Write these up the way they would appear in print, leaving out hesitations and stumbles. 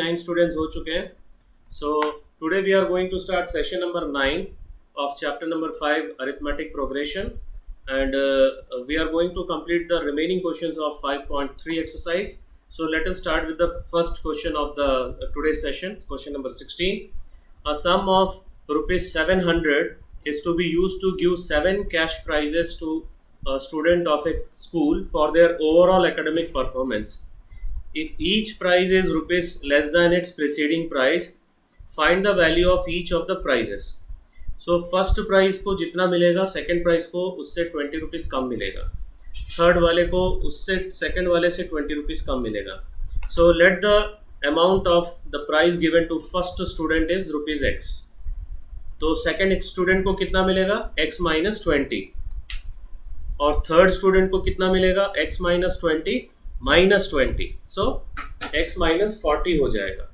9 students हो चुके हैं. So today we are going to start session number 9 of chapter number 5 arithmetic progression, and we are going to complete the remaining questions of 5.3 exercise. So let us start with the first question of the today's session, question number 16. A sum of rupees 700 is to be used to give 7 cash prizes to a student of a school for their overall academic performance. If each prize is rupees less than its preceding price, find the value of each of the prizes. So first prize को जितना मिलेगा, second prize को उससे 20 rupees कम मिलेगा, third वाले को उससे second वाले से 20 रुपीज़ कम मिलेगा. So let the amount of the prize given to first student is rupees x. तो second student को कितना मिलेगा, x minus 20, और third student को कितना मिलेगा, x minus 20 minus 20. So x minus 40 हो जाएगा,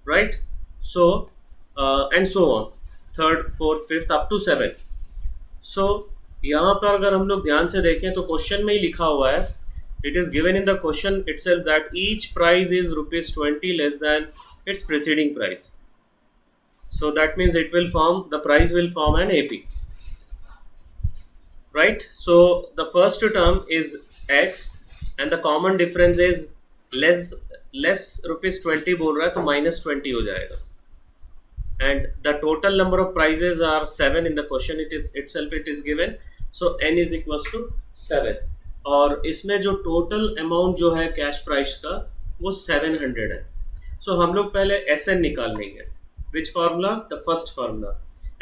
right? So and so on, third, fourth, fifth up to 7. So यहाँ पर अगर हम लोग ध्यान से देखें तो क्वेश्चन में ही लिखा हुआ है, it is given in the question itself that each price is rupees 20 less than its preceding price. So that means it will form, the price will form an AP, right? So the first term is x and the common difference is less rupees 20 बोल रहा है तो minus 20 हो जाएगा, and the total number of prizes are 7 in the question it is given. So n is equals to 7, और इसमें जो total amount जो है cash prize का वो 700 है. So हम लोग पहले Sn निकाल लेंगे. Which formula? The first formula.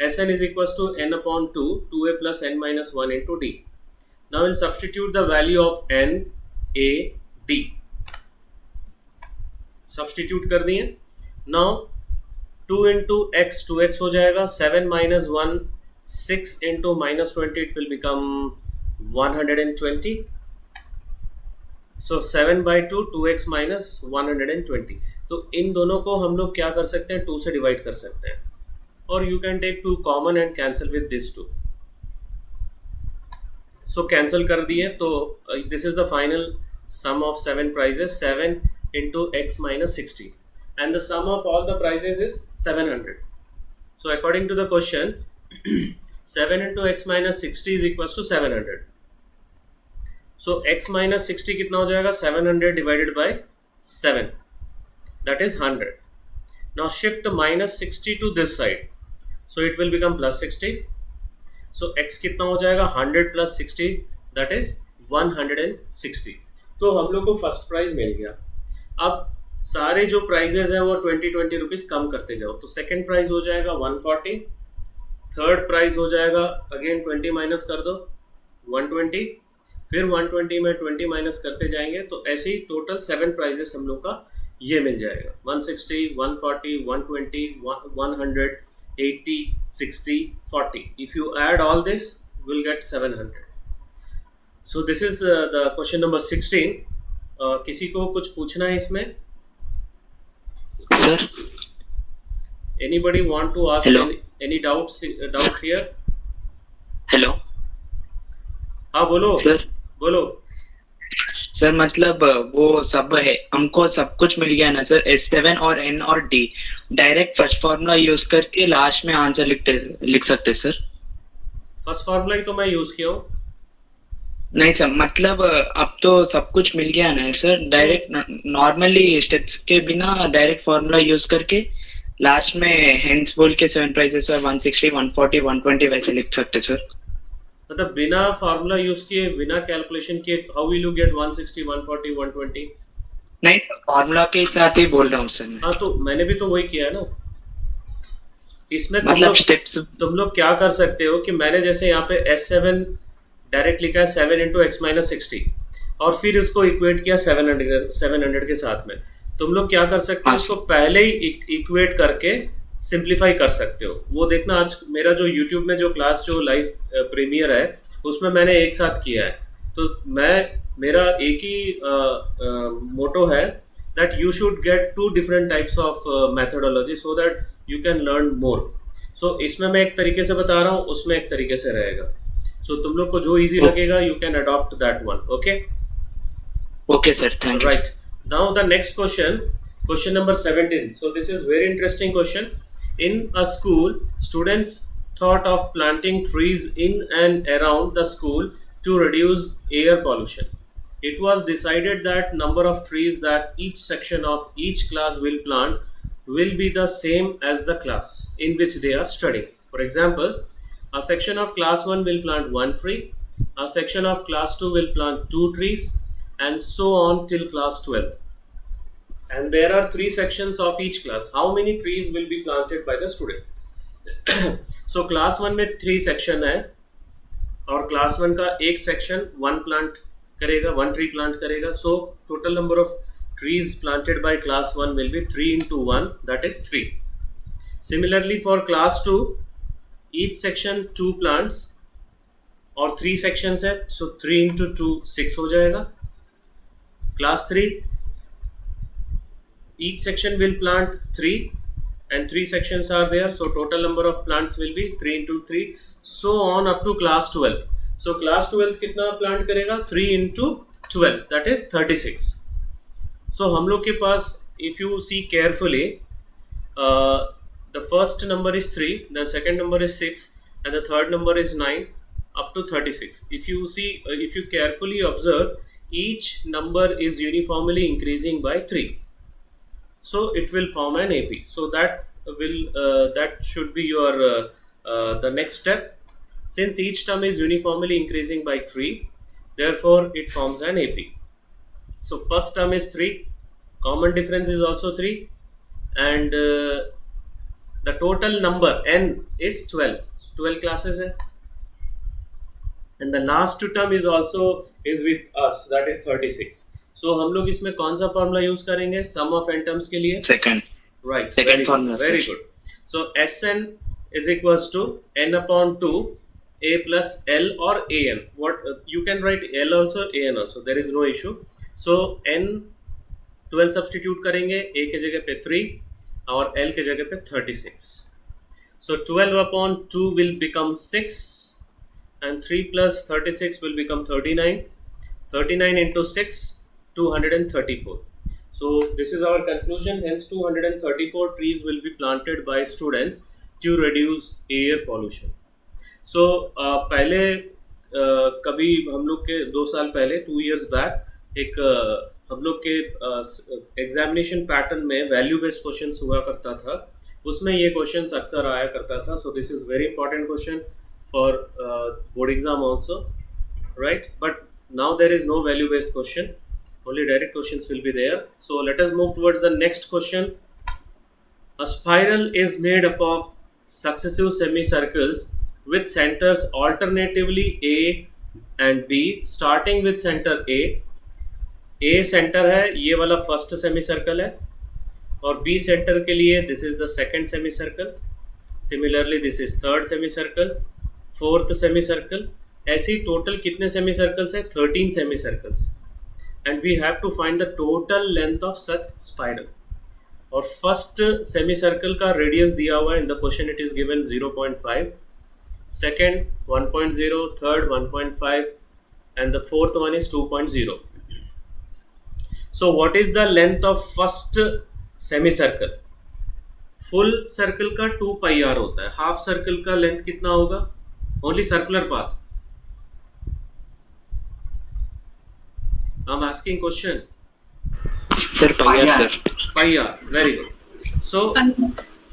Sn is equals to n upon 2, 2a plus n minus 1 into d. Now we'll substitute the value of n, a, d. Substitute कर दिए. Now 2 into x, 2x हो जाएगा, 7 minus 1, 6 into minus 20, it will become 120. So 7 by 2, 2x minus 120. तो इन दोनों को हम लोग क्या कर सकते हैं, 2 से डिवाइड कर सकते हैं, और you can take 2 common and cancel with this 2. So cancel कर दिए, तो this is the final sum of 7 prizes, 7 into x minus 60, and the sum of all the prizes is 700. So according to the question, 7 into x minus 60 is equals to 700. So x minus 60 कितना हो जाएगा, 700 divided by 7, that is 100. Now shift minus 60 to this side, so it will become plus 60. So x कितना हो जाएगा, 100 plus 60, that is 160. तो हम लोग को फर्स्ट प्राइज मिल गया. अब सारे जो प्राइजेज हैं वो 20 रुपीज़ कम करते जाओ. तो सेकंड प्राइज हो जाएगा 140, थर्ड प्राइज हो जाएगा अगेन 20 माइनस कर दो 120, फिर 120 में 20 माइनस करते जाएंगे, तो ऐसे ही टोटल 7 प्राइजेस हम लोग का ये मिल जाएगा, 160, 140, 120, 100, 80, 60, 40. If you add all this, we'll get 700. So this is the question number 16. किसी को कुछ पूछना है इसमें? Sir. Anybody want to ask any doubt here? Hello. हाँ बोलो. Sir. बोलो. सर मतलब वो सब है, हमको सब कुछ मिल गया ना सर, S7 और N और D. Direct first formula use करके लास्ट में आंसर लिख सकते सर. फर्स्ट फार्मूला ही तो मैं यूज किया हूँ. नहीं सर, मतलब अब तो सब कुछ मिल गया ना सर, डायरेक्ट नॉर्मली स्टेप्स के बिना डायरेक्ट फार्मूला यूज करके लास्ट में हेंस बोल के 7 प्राइसेस है, 160, 140, 120 वैसे लिख सकते सर. मतलब बिना फार्मूला यूज किए, बिना कैलकुलेशन किए, हाउ विल यू गेट 160, 140, 120? नहीं, फार्मूला के साथ ही बोल रहा हूँ सर. हाँ तो मैंने भी तो वही किया है ना. इसमें मतलब स्टेप्स तुम लोग क्या कर सकते हो कि मैंने जैसे यहाँ पे S7 डायरेक्ट लिखा है 7 into x minus 60, और फिर इसको इक्वेट किया 700 के साथ में. तुम लोग क्या कर सकते हो, इसको पहले ही इक्वेट करके सिंप्लीफाई कर सकते हो. वो देखना, आज मेरा जो यूट्यूब में जो क्लास जो लाइव प्रीमियर है उसमें मैंने एक साथ किया है. तो मेरा एक ही मोटो है that you should get 2 different types of methodology so that you can learn more. So इसमें मैं एक तरीके से बता रहा हूँ, उसमें एक तरीके से रहेगा. So तुम लोग को जो इजी लगेगा you can adopt that one. Okay? Okay sir, thank you. Right. Now the next question, Question number 17. So this is very interesting question. In a school, students thought of planting trees in and around the school to reduce air pollution. It was decided that number of trees that each section of each class will plant will be the same as the class in which they are studying. For example, a section of class 1 will plant 1 tree, a section of class 2 will plant 2 trees, and so on till class 12. And there are 3 sections of each class. How many trees will be planted by the students? So class 1 में 3 section है और class 1 का एक section 1 plant करेगा, 1 tree plant करेगा. So total number of trees planted by class 1 will be 3 into 1, that is 3. Similarly for class 2, each section 2 plants और 3 sections है, so 3 into 2 6 हो जाएगा. Class 3, each section will plant 3 and 3 sections are there, so total number of plants will be 3 into 3, so on up to class 12. So class 12 कितना plant करेगा? 3 into 12, that is 36. So हम लोग के पास, if you see carefully, the first number is 3, the second number is 6, and the third number is 9 up to 36. If you see, if you carefully observe, each number is uniformly increasing by 3. So it will form an AP. So that should be your the next step. Since each term is uniformly increasing by 3, therefore it forms an AP. So first term is 3, common difference is also 3, and the total number n is 12. 12 classes hai. And the last term is also is with us, that is 36. So हम लोग इसमें कौन सा formula use करेंगे sum of n terms के लिए? Second. Right. Second formula. Very good. So Sn is equals to n upon 2 a plus l or an. What you can write l also, an also. There is no issue. So n 12 substitute करेंगे, a के जगह पे 3 और l के जगह पे 36. So 12 upon 2 will become 6 and 3 plus 36 will become 39. 39 into 6, 234. So this is our conclusion. Hence 234 trees will be planted by students to reduce air pollution. So पहले कभी हम लोग के 2 साल पहले 2 years back एक हम लोग के एग्जामिनेशन पैटर्न में वैल्यू बेस्ड क्वेश्चंस हुआ करता था, उसमें ये क्वेश्चंस अक्सर आया करता था. So this is very important question for board exam also, right? But now there is no value based question, only direct questions will be there. So let us move towards the next question. A spiral is made up of successive semicircles with centers alternatively A and B, starting with center A. A centre है, ये वाला first semi circle है, और B centre के लिए this is the second semi circle. Similarly this is third semi circle, fourth semi circle. ऐसे ही total कितने सेमी सर्कल्स है? 13 semi circles. And we have to find the total length of such spiral. और first semi circle का radius दिया हुआ है in the question, it is given 0.5, second 1.0, third 1.5 and the fourth one is 2.0. So what is the length of first semicircle? Full circle का 2 pi r होता है. Half circle का length कितना होगा? Only circular path. I'm asking question. Sir, pi r, sir. Pi r, very good. So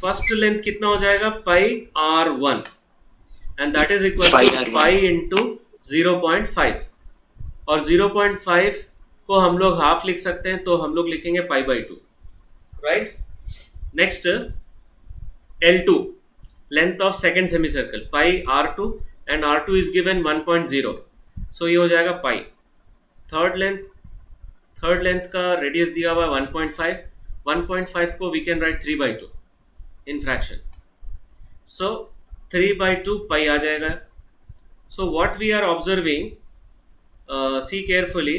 first length कितना हो जाएगा? Pi r1, and that is equal to pi into 0.5. और 0.5 को हम लोग हाफ लिख सकते हैं, तो हम लोग लिखेंगे pi by 2, right? Next L2, length of second semi circle, pi R2 and R2 is given 1.0, so ये हो जाएगा पाई. थर्ड लेंथ का रेडियस दिया हुआ है 1.5. 1.5 को we can write 3/2 in fraction, so 3/2 pi आ जाएगा. So what we are observing, see carefully,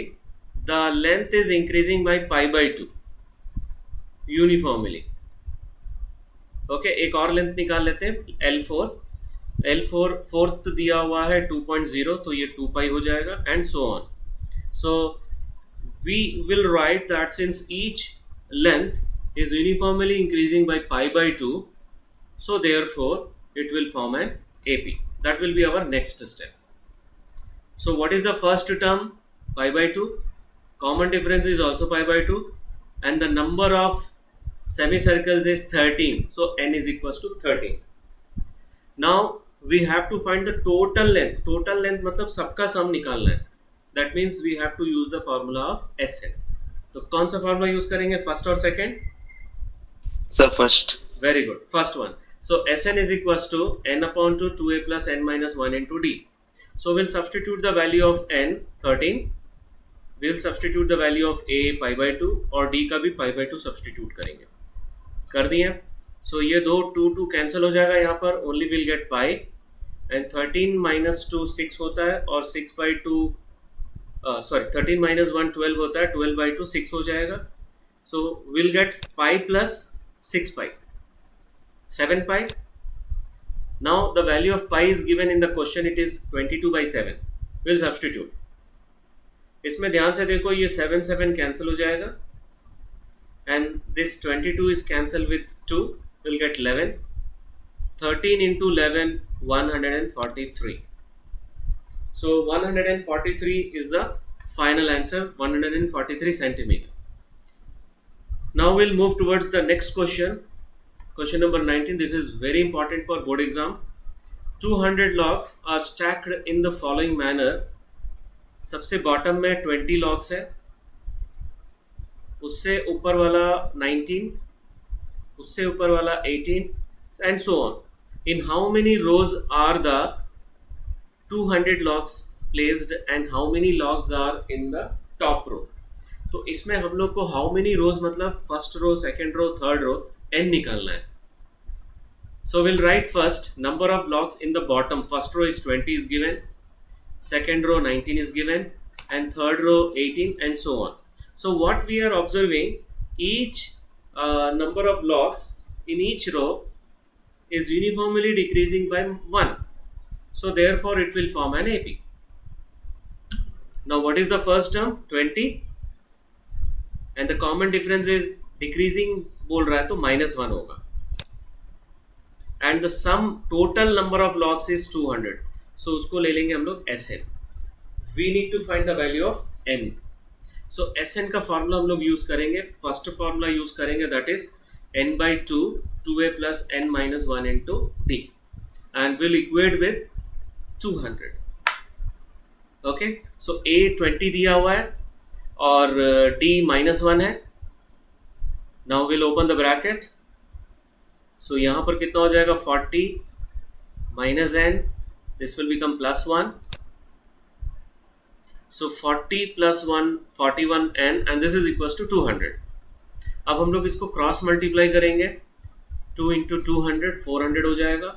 the length is increasing by pi/2 uniformly. Okay, एक और लेंथ निकाल लेते हैं, L4 फोर्थ दिया हुआ है 2.0, तो ये 2 pi हो जाएगा, and so on. So we will write that since each length is uniformly increasing by pi by 2, so therefore it will form an AP. That will be our next step. So what is the first term? Pi by 2. Common difference is also pi by 2, and the number of semicircles is 13, so n is equals to 13. Now we have to find the total length. Total length मतलब सबका sum निकालना है. That means we have to use the formula of Sn. तो कौन सा formula use करेंगे, first or second? Sir, first. Very good, first one. So Sn is equals to n upon 2a plus n minus 1 into d. So we'll substitute the value of n 13. We'll substitute the value of a pi by 2 और d का भी pi by 2 substitute करेंगे. कर दिए. So ये दो 2 cancel हो जाएगा यहाँ पर, only we'll get pi, and 13 minus 2 6 होता है, और 6 by 2 13 minus 1 12 होता है, 12 by 2 6 हो जाएगा. So we'll get pi plus 6 pi, 7 pi. Now the value of pi is given in the question, it is 22 by 7. We'll substitute. इसमें ध्यान से देखो, ये 7 कैंसिल हो जाएगा, and this 22 is cancelled with 2, we'll get 11. 13 into 11, 143. So 143 is the final answer, 143 centimeter. Now we'll move towards the next question. Question number 19. This is very important for board exam. 200 logs are stacked in the following manner. सबसे bottom में 20 logs है, उससे ऊपर वाला 19, उससे ऊपर वाला 18, and so on. In how many rows are the 200 logs placed and how many logs are in the top row? तो इसमें हम लोग को how many rows मतलब first row, second row, third row, n निकालना है. So we'll write first number of logs in the bottom. First row is 20 is given, second row 19 is given, and third row 18, and so on. So what we are observing, each number of logs in each row is uniformly decreasing by 1. So therefore it will form an AP. Now what is the first term? 20, and the common difference is decreasing बोल रहा है तो -1 होगा, and the sum total number of logs is 200. So उसको ले लेंगे हम लोग Sn. We need to find the value of n. So Sn का फॉर्मूला हम लोग यूज करेंगे, फर्स्ट फॉर्मूला यूज करेंगे, that is n by 2 2a plus n minus 1 into d, and will equate with 200. Okay, so a 20 दिया हुआ है और d -1 है. Now we'll open the bracket. So यहाँ पर कितना हो जाएगा, 40 minus n, this will become +1. So 40 plus 1, 41n, and this is equals to 200. अब हम लोग इसको क्रॉस मल्टीप्लाई करेंगे, 2 into 200 400 हो जाएगा,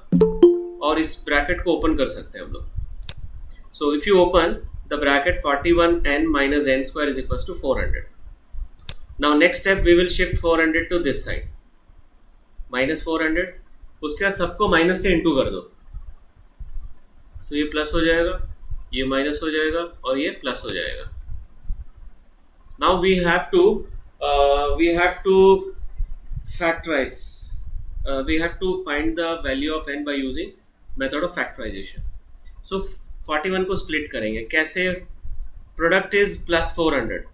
और इस ब्रैकेट को ओपन कर सकते हैं हम लोग. So if you open the bracket, 41n minus n square is equals to 400. Now next step, we will shift 400 to this side, -400. उसके बाद सबको माइनस से इंटू कर दो, तो ये प्लस हो जाएगा, ये माइनस हो जाएगा, और ये प्लस हो जाएगा. Now we have to factorize. We have to find the value of n by using method of factorization. So 41 को split करेंगे कैसे? Product is +400.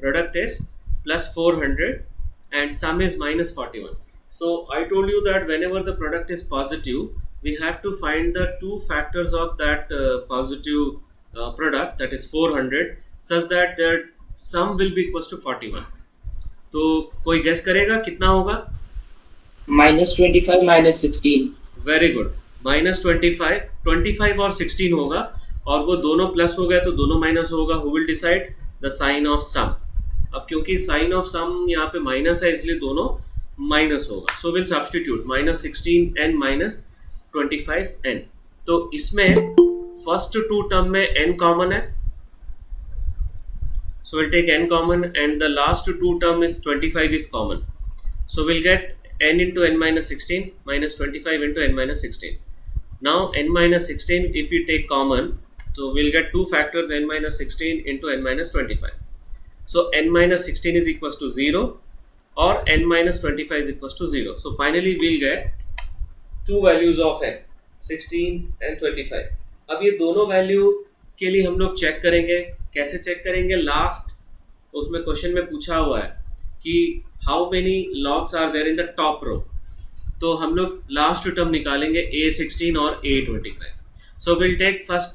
Product is +400 and sum is -41. So I told you that whenever the product is positive, we have to find the two factors of that positive product, that is 400, such that their sum will be equals to 41. तो कोई guess करेगा कितना होगा? -25 -16. Very good, -25, 25 और 16 होगा, और वो दोनों प्लस हो गए तो दोनों माइनस होगा. Who will decide? The sign of sum. अब क्योंकि साइन ऑफ सम यहाँ पे माइनस है, इसलिए दोनों माइनस होगा. So will substitute -16n -25n. तो इसमें फर्स्ट 2 टर्म में n कॉमन है, so we'll take n common, and the last 2 term is 25 is common, so we'll get n into n minus 16 minus 25 into n minus 16. Now n minus 16 if we take common, so we'll get two factors, n minus 16 into n minus 25. So n minus 16 is equals to 0, or n minus 25 is equals to 0. So finally we'll get two values of n, 16 and 25. अब ये दोनों value के लिए हम लोग check करेंगे. कैसे check करेंगे? लास्ट उसमें क्वेश्चन में पूछा हुआ है कि how many logs are there in the top row. तो हम लोग लास्ट टर्म निकालेंगे a16 और a25. So will take first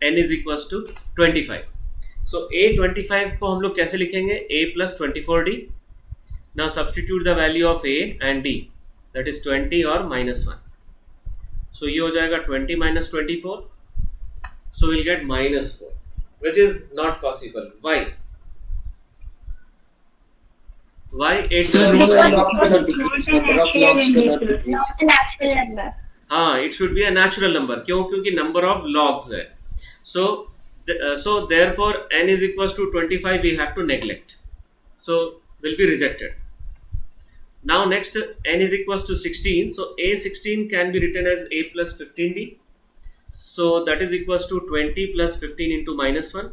n is equals to 25. So a25 को हम लोग कैसे लिखेंगे? a plus 24d. Now substitute the value of a and d, that is 20 और -1. So ये हो जाएगा 20 minus 24. So we'll get -4, which is not possible. Why? Why 8? हाँ, it should be a natural number. क्यों? क्योंकि number of logs है. So therefore n is equals to 25 we have to neglect. So will be rejected. Now next n is equals to 16. So a16 can be written as a plus 15d. So that is equals to 20 plus 15 into -1.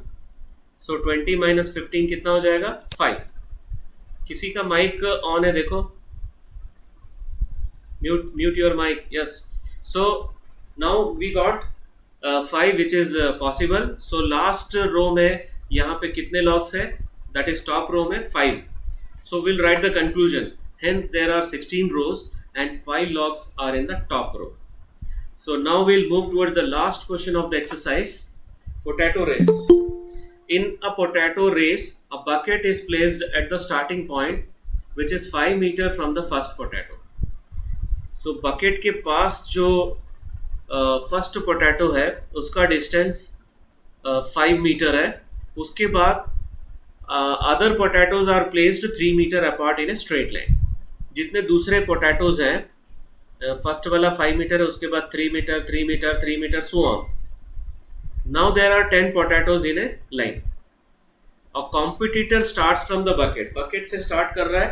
So 20 minus 15 कितना हो जाएगा? 5. किसी का mic on है देखो. Mute your mic. Yes. So now we got 5 which is possible. So last row में यहाँ पे कितने logs है? That is top row में 5. So we'll write the conclusion. Hence there are 16 rows and 5 logs are in the top row. So now we'll move towards the last question of the exercise. Potato race. In a potato race, a bucket is placed at the starting point which is 5 meter from the first potato. So bucket के पास जो first potato है उसका distance 5 metre है. उसके बाद other potatoes are placed 3 metre apart in a straight line. जितने दूसरे potatoes हैं, फर्स्ट वाला 5 मीटर है, उसके बाद 3 metre 3 metre 3 metre so on. Now there are 10 potatoes in a line. A competitor starts from the bucket. Bucket से start कर रहा है.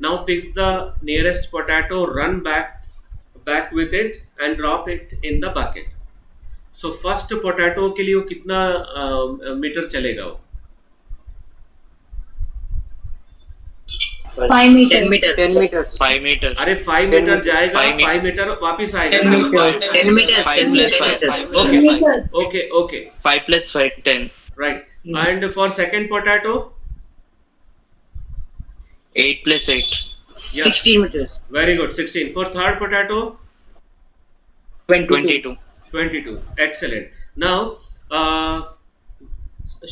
Now picks the nearest potato, run back with it and drop it in the bucket. So first potato के लिए वो कितना metre चलेगा? वो 5 मीटर. 10 मीटर. 5 मीटर. अरे 5 मीटर जाएगा, 5 मीटर वापिस आएगा. 10 metre. 5 plus 5. Okay. 5 plus 5, 10. Right. And for second potato? 8 plus 8. Yes. 16 meters. Very good. 16. For third potato? 22. 22. Excellent. Now,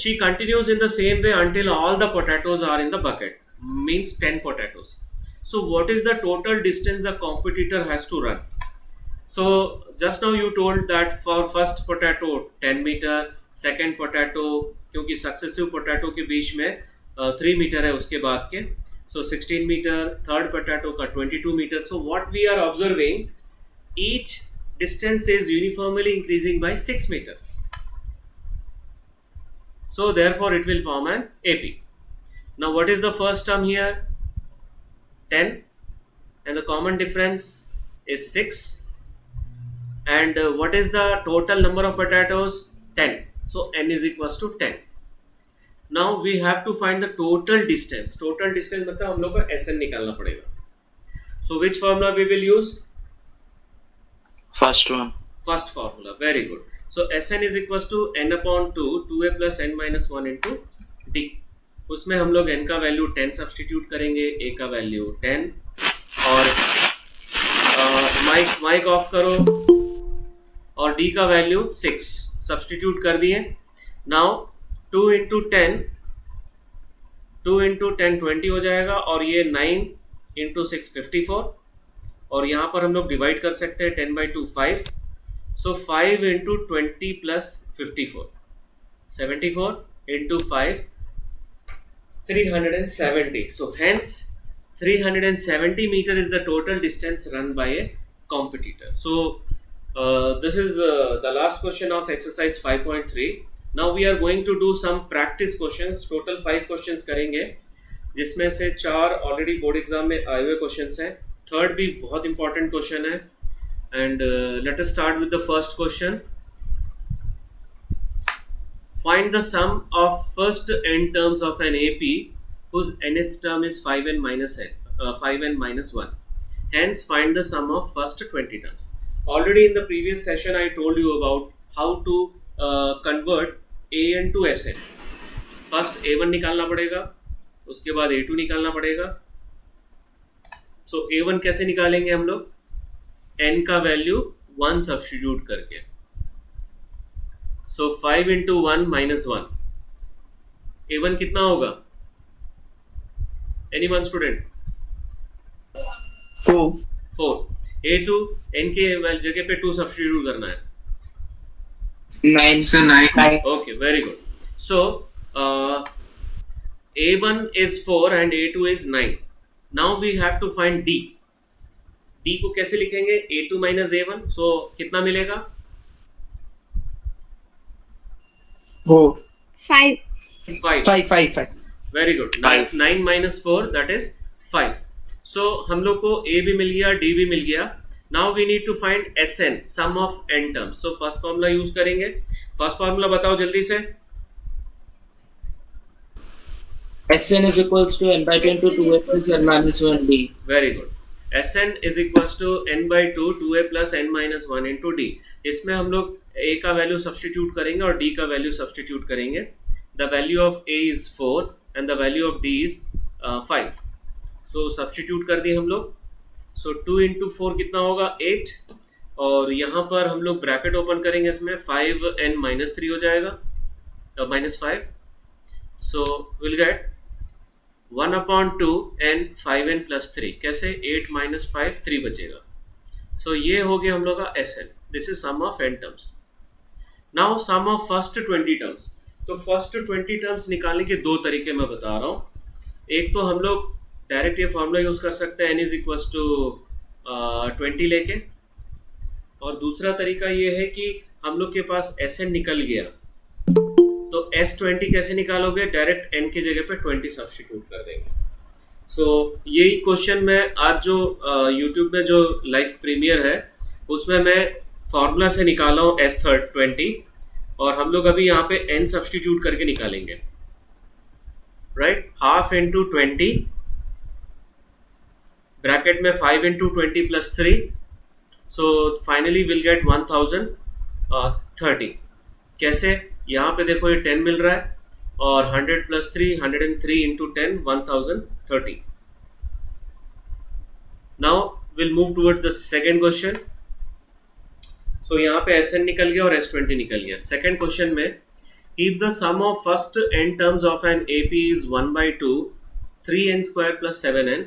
she continues in the same way until all the potatoes are in the bucket. Means 10 potatoes. So, what is the total distance the competitor has to run? So, just now you told that for first potato 10 meter, second potato, क्योंकि successive potato के बीच में 3 metre है उसके बाद के. So 16 meter, third potato का 22 meter. So what we are observing, each distance is uniformly increasing by 6 meter. So therefore it will form an AP. Now what is the first term here? 10, and the common difference is 6. And what is the total number of potatoes? 10. So n is equals to 10. Now we have to find the total distance. Total distance मतलब हम लोग को SN निकालना पड़ेगा. So which formula we will use? First one. First formula. Very good. So SN is equals to n upon 2, 2a plus n minus 1 into d. उसमें हम लोग n का वैल्यू 10 सब्सटीट्यूट करेंगे, a का वैल्यू 10 और mic off करो और d का वैल्यू 6 सब्सटीट्यूट कर दिए. नाउ 2 into 10 20 हो जाएगा और ये 9 into 6 54 और यहाँ पर हम लोग डिवाइड कर सकते हैं 10 by 2 5. So 5 into 20 plus 54, 74 into 5 370. So hence 370 meter is the total distance run by a competitor. So this is the last question of exercise 5.3. Now we are going to do some practice questions. Total 5 questions करेंगे, जिसमें से 4 already board exam में आए हुए questions हैं. Third भी बहुत important question है. And let us start with the first question. Find the sum of first n terms of an AP whose nth term is 5n minus n. 5n minus 1. Hence, find the sum of first 20 terms. Already in the previous session, I told you about how to convert an to sn. First a1 निकालना पड़ेगा, उसके बाद a2 निकालना पड़ेगा. So a1 कैसे निकालेंगे हम लोग? n का वैल्यू 1 सब्स्टिट्यूट करके. So 5 into 1 minus 1. a1 कितना होगा? Any one student? 4. a2 n के जगह पे 2 सब्स्टिट्यूट करना है. 9. Okay, very good. So a1 is 4 and a2 is 9. Now we have to find d. d को कैसे लिखेंगे? a2 minus a1. So कितना मिलेगा? 5. Very good. 9 minus 4, that is 5. So हम लोग को a भी मिल गया, d भी मिल गया. Now we need to find Sn, sum of n terms. So first formula use करेंगे. First formula बताओ जल्दी से. Sn is equals to n by 2 into 2a plus n minus 1d. Very good. Sn is equals to n by 2 2a plus n minus 1 into d. इसमें हम लोग a का value substitute करेंगे और d का वैल्यू सब्स्टिट्यूट करेंगे. The value of a is 4 and the value of d is 5. So substitute कर दिए हम लोग. So 2 into 4 कितना होगा? 8. और यहाँ पर हम लोग ब्रैकेट ओपन करेंगे, इसमें 5n minus 3 हो जाएगा, minus 5. So we'll get 1 upon 2 n 5n plus 3. कैसे? 8 minus 5 3 बचेगा. So ये हो गया हम लोग का Sn. This is sum of n terms. Now sum of first 20 terms. तो फर्स्ट 20 टर्म्स निकालने के दो तरीके मैं बता रहा हूँ. एक तो हम लोग डायरेक्ट ये फॉर्मूला यूज कर सकते हैं n इज इक्वल्स टू 20 लेके, और दूसरा तरीका ये है कि हम लोग के पास Sn निकल गया तो S20 कैसे निकालोगे? डायरेक्ट n की जगह पे 20 सब्स्टिट्यूट कर देंगे. सो यही क्वेश्चन मैं आज जो YouTube में जो लाइव प्रीमियर है उसमें मैं फॉर्मूला से निकाला हूँ S20, और हम लोग अभी यहाँ पे n सब्स्टिट्यूट करके निकालेंगे. राइट, हाफ इंटू 20 ब्रैकेट में 5 into 20 plus 3. So finally will get 1030. कैसे? यहाँ पे देखो ये 10 मिल रहा है और 100 plus 3 103 into 10 1030. Now will move towards the second question. So यहाँ पे Sn निकल गया और S20 निकल गया. सेकेंड क्वेश्चन में, if the sum of first n terms of an AP is 1 by 2 3n square plus 7n,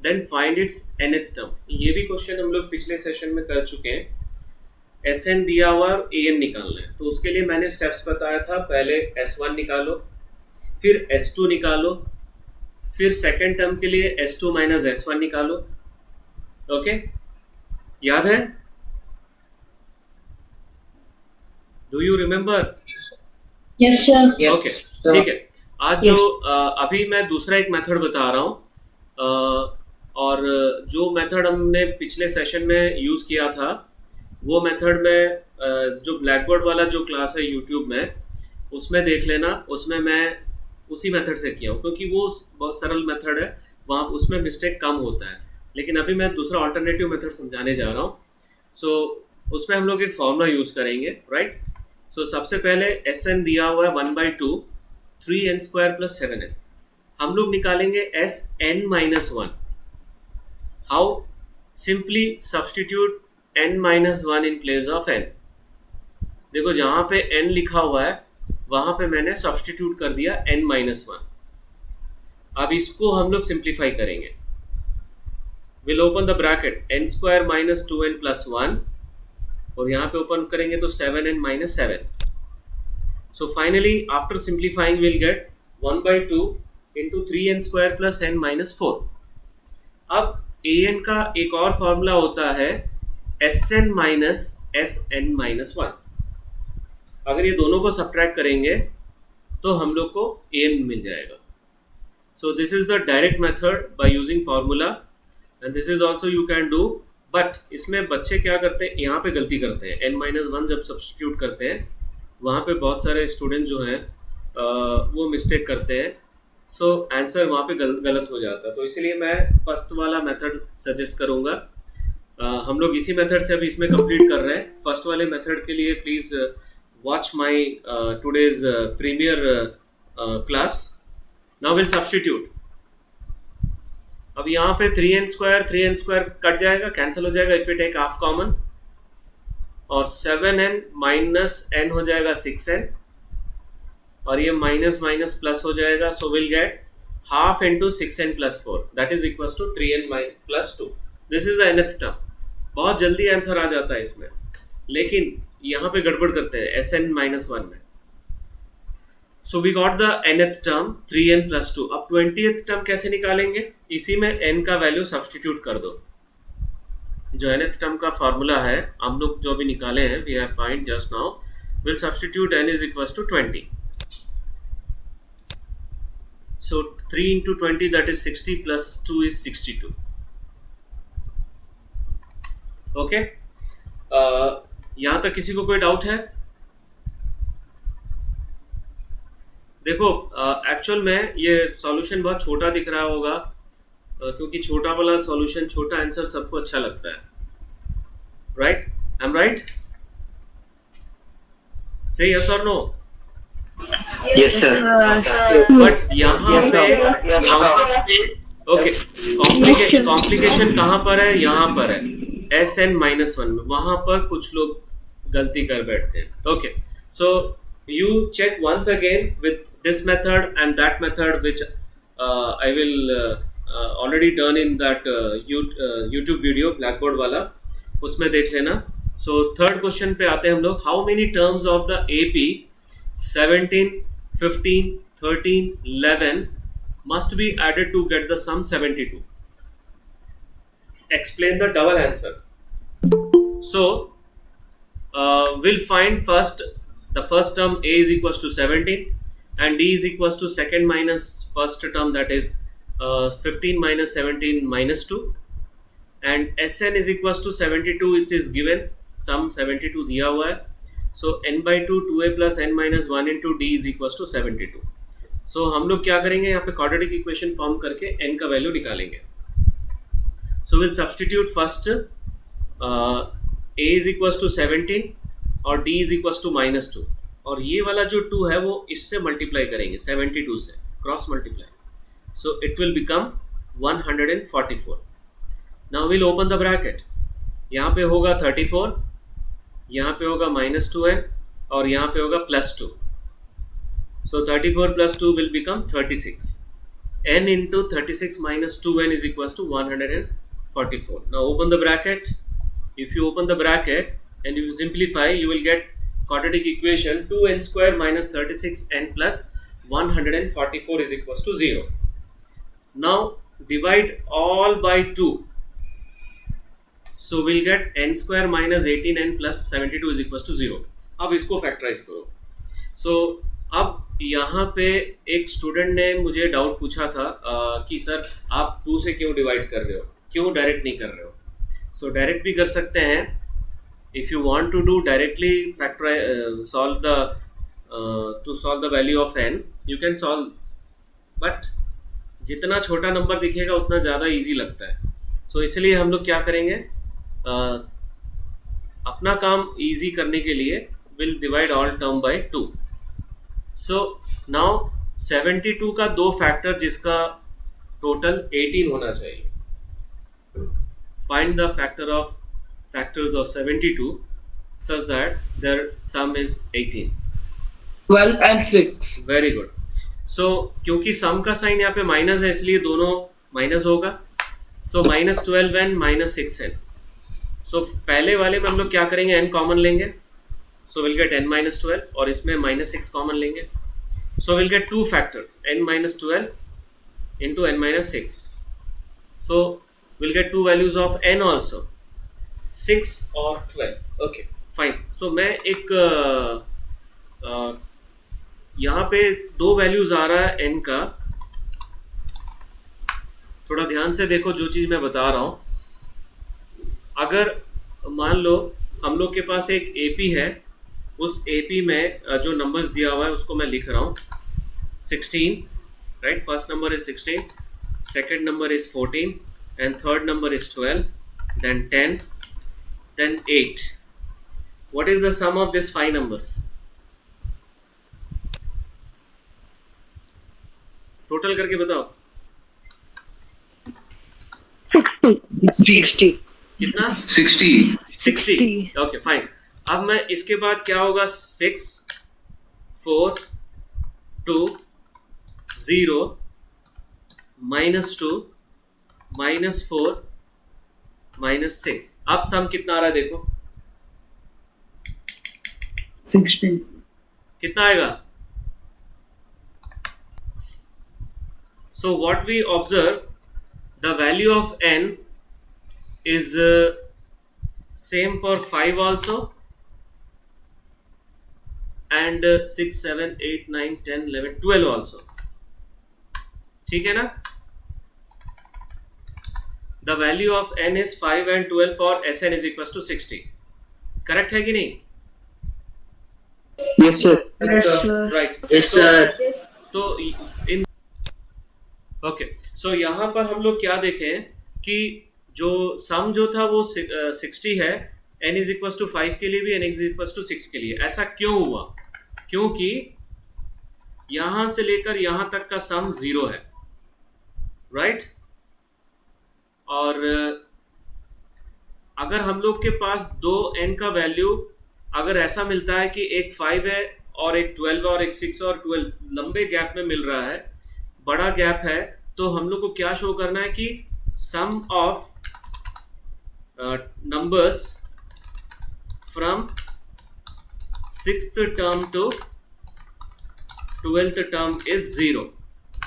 then find its nth term. ये भी क्वेश्चन हम लोग पिछले सेशन में कर चुके हैं. Sn दिया हुआ और an निकालना है, तो उसके लिए मैंने स्टेप्स बताया था. पहले S1 निकालो, फिर S2 निकालो, फिर सेकेंड टर्म के लिए S2 minus S1 निकालो. ओके, याद है? Do you remember? Yes sir. Okay, ठीक है. आज जो अभी मैं दूसरा एक मेथड बता रहा हूँ, और जो मेथड हमने पिछले सेशन में यूज किया था वो मेथड में जो ब्लैक बोर्ड वाला जो क्लास है यूट्यूब में, उसमें देख लेना. उसमें मैं उसी मेथड से किया हूँ क्योंकि वो बहुत सरल मेथड है, वहाँ उसमें मिस्टेक कम होता है. लेकिन अभी मैं दूसरा अल्टरनेटिव मेथड समझाने जा रहा हूँ. सो उसमें हम लोग एक फॉर्मूला यूज करेंगे. राइट, सो सबसे पहले Sn दिया हुआ है 1 by 2 3n square plus 7n. हम लोग निकालेंगे Sn minus 1. How? Simply substitute n minus 1 in place of n. देखो जहाँ पे n लिखा हुआ है वहाँ पे मैंने सब्स्टिट्यूट कर दिया n minus 1. अब इसको हम लोग सिंप्लीफाई करेंगे. Will open the bracket n square minus 2n plus 1, और यहाँ पे ओपन करेंगे तो 7n minus 7. So finally after simplifying we'll get 1 by 2 into 3n square plus n minus 4. अब an का एक और फॉर्मूला होता है Sn minus Sn minus 1. अगर ये दोनों को सब्ट्रैक्ट करेंगे तो हम लोग को an मिल जाएगा. So this is the direct method by using formula, and this is also you can do. But इसमें बच्चे क्या करते हैं, यहाँ पे गलती करते हैं. n-1 जब सब्स्टिट्यूट करते हैं वहाँ पे बहुत सारे स्टूडेंट जो हैं वो मिस्टेक करते हैं सो आंसर वहाँ पे गलत हो जाता है, तो इसीलिए मैं फर्स्ट वाला मेथड सजेस्ट करूँगा। हम लोग इसी मेथड से अभी इसमें कंप्लीट कर रहे हैं। फर्स्ट वाले मेथड के लिए please watch my today's premiere class. Now will substitute. अब यहाँ पे 3n² कट जाएगा, कैंसिल हो जाएगा if you take half common, और 7n माइनस n हो जाएगा 6n, और ये माइनस माइनस प्लस हो जाएगा, so will get half into 6n plus 4 that is equal to 3n plus 2। This is the nth term. बहुत जल्दी आंसर आ जाता है इसमें, लेकिन यहाँ पे गड़बड़ करते हैं Sn माइनस 1 में। So we got the nth term 3n plus 2। अब 20th टर्म कैसे निकालेंगे? इसी में n का वैल्यू सब्स्टिट्यूट कर दो। जो nth टर्म का फॉर्मूला है हम लोग जो भी निकाले हैं, we have find just now, will substitute n is equal to 20। So 3 into 20 that is 60 plus 2 is 62. Okay? यहाँ तक किसी को कोई डाउट है? देखो एक्चुअल में ये सॉल्यूशन बहुत छोटा दिख रहा होगा, क्योंकि छोटा वाला सॉल्यूशन, छोटा आंसर सबको अच्छा लगता है, राइट? I am right? से यस और नो? Yes, sir. बट यहाँ पे ओके, कॉम्प्लिकेशन कहाँ पर है? यहाँ पर है Sn माइनस 1 में। वहाँ पर कुछ लोग गलती कर बैठते हैं। Okay, so you check once again with this method and that method which I will already done in that YouTube video black board वाला, उसमें देख लेना। सो थर्ड क्वेश्चन पे आते हैं हम लोग। How many terms of the AP 17, 15, 13, 11 must be added to get the sum 72? Explain the double answer. So we'll find first the first term A is equals to 17 and D is equals to second minus first term, that is 15 minus 17 minus 2, and Sn is equals to 72, it is given, sum 72 दिया हुआ है। So n by 2 2a plus n minus 1 into d is equals to 72. So हम लोग क्या करेंगे, यहाँ पे quadratic equation form करके n का वैल्यू निकालेंगे। So we'll substitute first a is equals to 17 और d is equals to minus 2, और ये वाला जो 2 है वो इससे मल्टीप्लाई करेंगे 72 से, cross multiply, so it will become 144. Now we'll open the bracket. यहाँ पे होगा 34, यहाँ पे होगा minus 2n और यहाँ पे होगा plus 2. So 34 plus 2 will become 36. n into 36 minus 2n is equals to 144. Now open the bracket. If you open the bracket and you simplify, you will get quadratic equation 2n square minus 36n plus 144 is equals to 0. Now divide all by 2. So we'll get n square minus 18n plus 72 is equals to 0. अब इसको factorise करो। So अब यहाँ पे एक student ने मुझे doubt पूछा था कि सर आप 2 से क्यों डिवाइड कर रहे हो, क्यों डायरेक्ट नहीं कर रहे हो? So डायरेक्ट भी कर सकते हैं। If you want to do directly solve the value of n, you can solve, but जितना छोटा नंबर दिखेगा उतना ज़्यादा इजी लगता है। So इसलिए हम लोग क्या करेंगे, अपना काम इजी करने के लिए will divide all term by 2. So now 72 का दो फैक्टर जिसका टोटल 18 होना चाहिए। Find the factors of 72 such that their sum is 18. 12 and 6. Very good. So क्योंकि सम का साइन यहाँ पे माइनस है इसलिए दोनों माइनस होगा। So minus 12n minus 6n। सो पहले वाले में हम लोग क्या करेंगे, n कॉमन लेंगे, सो विल गेट n माइनस 12 और इसमें माइनस 6 कॉमन लेंगे, सो will gate 2 factors n minus 12 into n minus 6, so will gate 2 values of n also, 6 और 12। Okay fine. सो मैं एक यहाँ पे 2 वैल्यूज आ रहा है n का, थोड़ा ध्यान से देखो जो चीज़ मैं बता रहा हूँ। अगर मान लो हम लोग के पास एक AP है, उस AP में जो नंबर्स दिया हुआ है उसको मैं लिख रहा हूँ 16, right? First number is 16, second number is 14, and third number is 12, then 10, then 8. What is the sum of these 5 numbers? Total करके बताओ. 60. कितना? 60. 60. Okay fine. अब मैं इसके बाद क्या होगा? 6, 4, 2, 0, -2, -4, -6. अब सम कितना आ रहा है देखो. 16. कितना आएगा? So what we observe, the value of n is same for 5 also, and 6, 7, 8, 9, 10, 11, 12 also. ठीक है ना? The value of n is 5 and 12 for Sn is equals to 60. Correct है कि नहीं? Yes, sir. Yes, sir. Right. Yes, sir. तो in okay so यहाँ पर हम लोग क्या देखें कि जो सम जो था वो 60 है, n इज इक्वल टू 5 के लिए भी, n इज इक्वल टू 6 के लिए. ऐसा क्यों हुआ? क्योंकि यहां से लेकर यहां तक का सम 0 है, राइट? और अगर हम लोग के पास दो n का वैल्यू अगर ऐसा मिलता है कि एक 5 है और एक 12 और एक 6 और 12 लंबे गैप में मिल रहा है, बड़ा गैप है, तो हम लोग को क्या शो करना है कि सम of numbers from 6th term to 12th term is 0.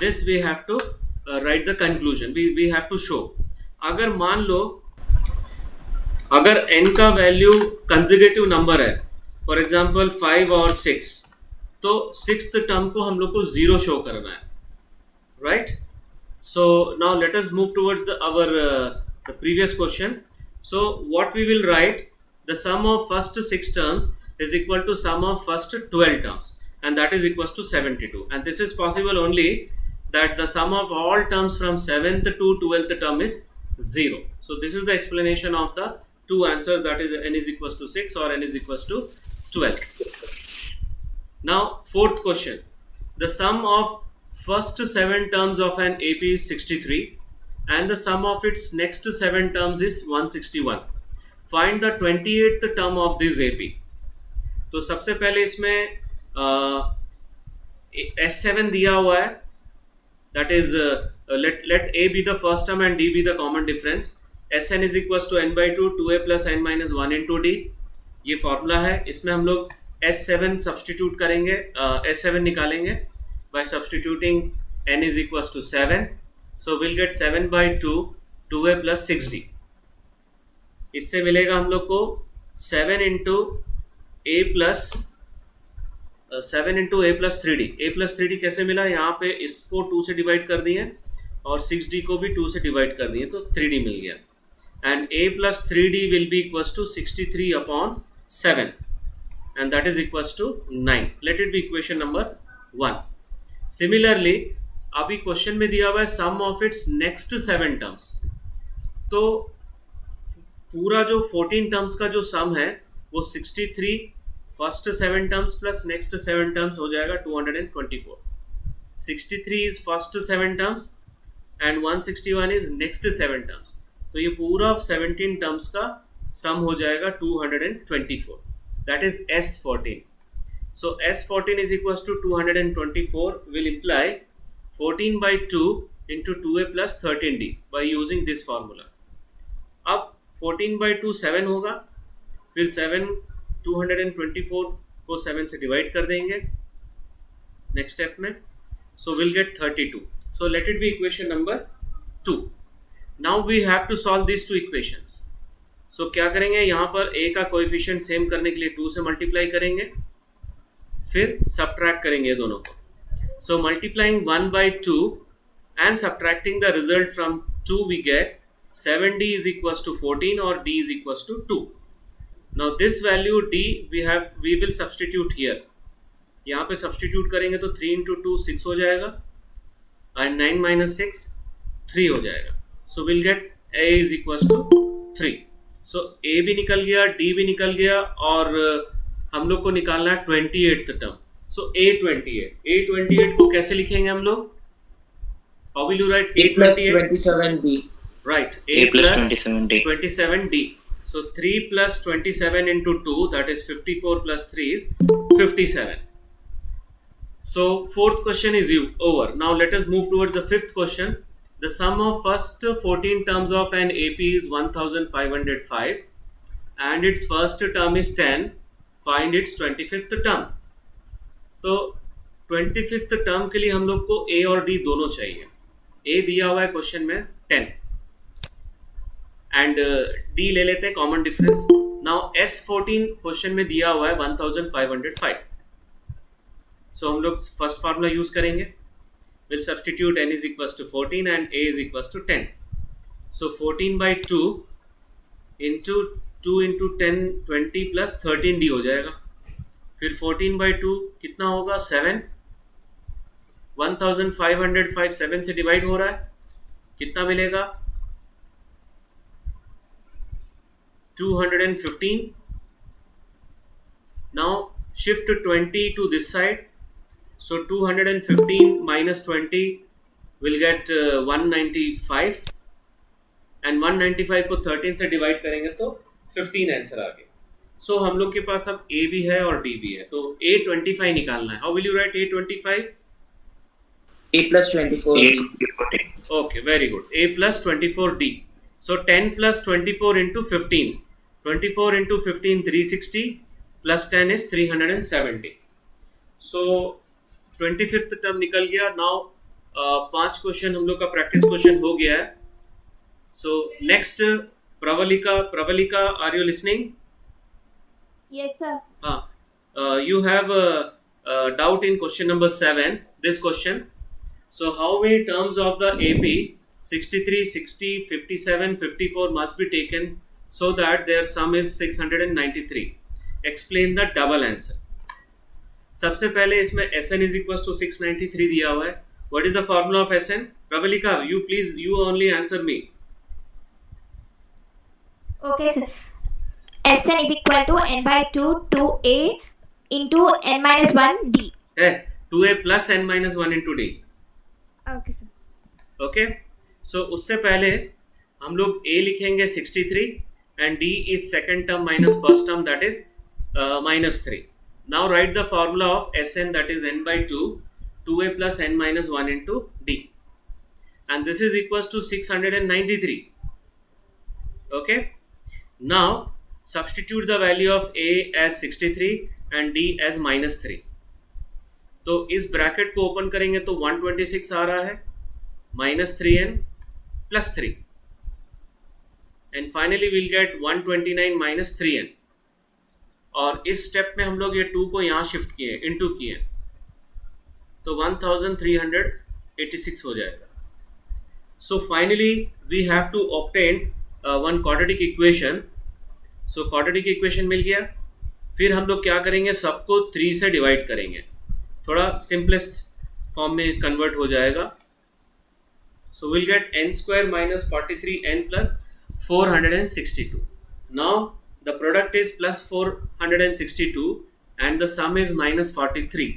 This we have to write the conclusion. We have to show. अगर मान लो अगर n का वैल्यू कंसेक्यूटिव नंबर है, फॉर एग्जांपल 5 और 6, तो 6th टर्म को हम लोग को 0 शो करना है, right? So now let us move towards the previous question. So what we will write, the sum of first 6 terms is equal to sum of first 12 terms, and that is equals to 72. And this is possible only that the sum of all terms from 7th to 12th term is 0. So this is the explanation of the two answers, that is n is equals to 6 or n is equals to 12. Now fourth question, the sum of first 7 terms of an AP is 63 and the sum of its next 7 terms is 161. Find the 28th term of this AP. तो सबसे पहले इसमें S7 दिया हुआ है, that is let A be the first term and D be the common difference. Sn is equals to n by 2 2a plus n minus 1 into D. ये formula है. इसमें हम लोग S7 सब्सटीट्यूट करेंगे, S7 निकालेंगे by substituting n is equals to 7. So we'll get 7 by 2 2a plus 6d. इससे मिलेगा हम लोग को 7 into a plus 3d. a plus 3d कैसे मिला? यहाँ पे इसको 2 से डिवाइड कर दिए और 6d को भी 2 से डिवाइड कर दिए, तो 3d मिल गया. And a plus 3d will be equals to 63 upon 7, and that is equals to 9. Let it be equation number 1. Similarly अभी क्वेश्चन में दिया हुआ है सम ऑफ इट्स नेक्स्ट 7 टर्म्स, तो पूरा जो 14 टर्म्स का जो सम है वो 63 first 7 terms plus next 7 terms हो जाएगा 224. 63 is first 7 terms and 161 is next 7 terms, तो ये पूरा 17 टर्म्स का सम हो जाएगा 224. That is S14. So S14 is equals to 224 will imply 14 by 2 into 2a plus 13d by using this formula. अब 14 by 2 7 होगा, फिर 7 224 को 7 से डिवाइड कर देंगे नेक्स्ट स्टेप में, so we'll get 32. So let it be equation number 2. Now we have to solve these two equations. So क्या करेंगे, यहाँ पर a का कोएफिशिएंट सेम करने के लिए 2 से मल्टीप्लाई करेंगे, फिर सब्ट्रैक्ट करेंगे दोनों को. So multiplying 1 by 2 and subtracting the result from 2 we get 7d is equals to 14 और d is equals to 2. Now this value d we will substitute here. यहाँ पे सब्सटीट्यूट करेंगे तो 3 into 2 6 हो जाएगा, and 9 minus 6 3 हो जाएगा. So we'll get A is equals to 3. So A भी निकल गया, D भी निकल गया और हम लोग को निकालना है 28th टर्म. So A28 को कैसे लिखेंगे हम लोग? How will you write A plus A28? 27D. Right, A plus 27D. 27D. So 3 plus 27 into 2, that is 54 plus 3 is 57. So fourth question is over. Now let us move towards the fifth question. The sum of first 14 terms of an AP is 1505 and its first term is 10. Find its 25th term. तो 25th term के लिए हम लोग को A और D दोनों चाहिए. A दिया हुआ है क्वेश्चन में 10 एंड D ले लेते हैं common difference. Now S14 question में दिया हुआ है 1505. सो हम लोग फर्स्ट फार्मूला यूज करेंगे. Will substitute n is equals to 14 and A is equals to 10. So 14 by 2 into 2 into 10 20 plus 13D हो जाएगा. फिर 14 by 2 कितना होगा 7. 1505 7 से डिवाइड हो रहा है, कितना मिलेगा 215. Now shift 20 to this side. So 215 minus 20 will get 195 and 195 को 13 से डिवाइड करेंगे तो 15 आंसर आ गया. सो हम लोग के पास अब A भी है और D भी है, तो A25 निकालना है. How will you right A25? A plus 24D. Okay, very good. A plus 24D. So 10 plus 24 into 15. 24 into 15 360 plus 10 is 370. So 25th term निकल गया. नाउ 5 क्वेश्चन हम लोग का प्रैक्टिस क्वेश्चन हो गया है. So next Pravalika, are you listening? Yes, sir. You have a doubt in question number 7, this question. So how many terms of the AP 63, 60, 57, 54 must be taken so that their sum is 693? Explain the double answer. सबसे पहले इसमें Sn is equals to 693 दिया हुआ है. What is the formula of Sn? Pravalika, you only answer me. Okay, sir. Sn is equal to n by 2 2a into n minus 1 d. 2a plus n minus 1 into d. Okay, sir. Okay. So उससे पहले हम लोग A लिखेंगे 63 and D is second term minus first term, that is minus 3. Now write the formula of Sn, that is n by 2 2a plus n minus 1 into d, and this is equals to 693. Okay. Now substitute the value of A as 63 and D as minus 3. तो इस bracket को open करेंगे तो 126 आ रहा है, minus 3n plus 3, and finally we'll get 129 minus 3n. और इस step में हम लोग ये 2 को यहाँ शिफ्ट किए, इनटू किए, तो 1386 हो जाएगा. So finally we have to obtain one quadratic equation. So quadratic equation मिल गया. फिर हम लोग क्या करेंगे, सबको 3 से डिवाइड करेंगे, थोड़ा सिंपलेस्ट फॉर्म में कन्वर्ट हो जाएगा. So will gate n square minus 43n plus 462. Now the product is plus 462 and the sum is minus 43.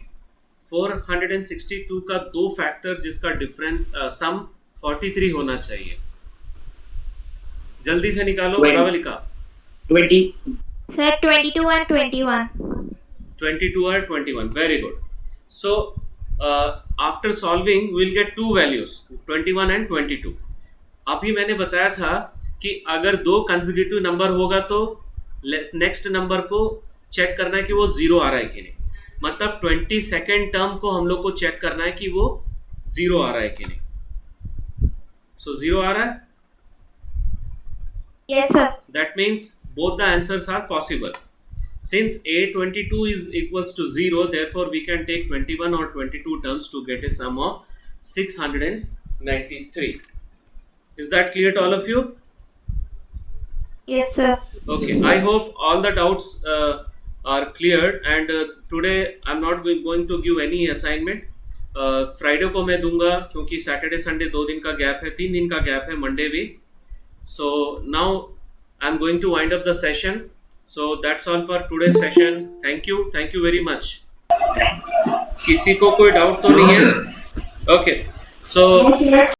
462 का दो फैक्टर जिसका डिफरेंस सम 43 होना चाहिए. जल्दी से निकालो Pravalika. 20. Sir, 22 and 21. 22 or 21. Very good. So after solving we'll get two values, 21 and 22. अभी मैंने बताया था कि अगर दो कंसेक्यूटिव नंबर होगा तो नेक्स्ट नंबर को चेक करना है कि वो 0 आ रहा है कि नहीं. मतलब 22nd टर्म को हम लोग को चेक करना है कि वो 0 आ रहा है कि नहीं. सो 0 आ रहा है. Yes, sir. That means both the answers are possible. Since A22 is equals to 0, therefore we can take 21 or 22 terms to get a sum of 693. Is that clear to all of you? Yes, sir. Okay, I hope all the doubts are cleared, and today I'm not going to give any assignment. Friday को मैं दूंगा क्योंकि Saturday Sunday 2 दिन का gap है, 3 दिन का gap है, Monday week. So now I'm going to wind up the session. So that's all for today's session. Thank you very much. किसी को कोई डाउट तो नहीं है? Okay. So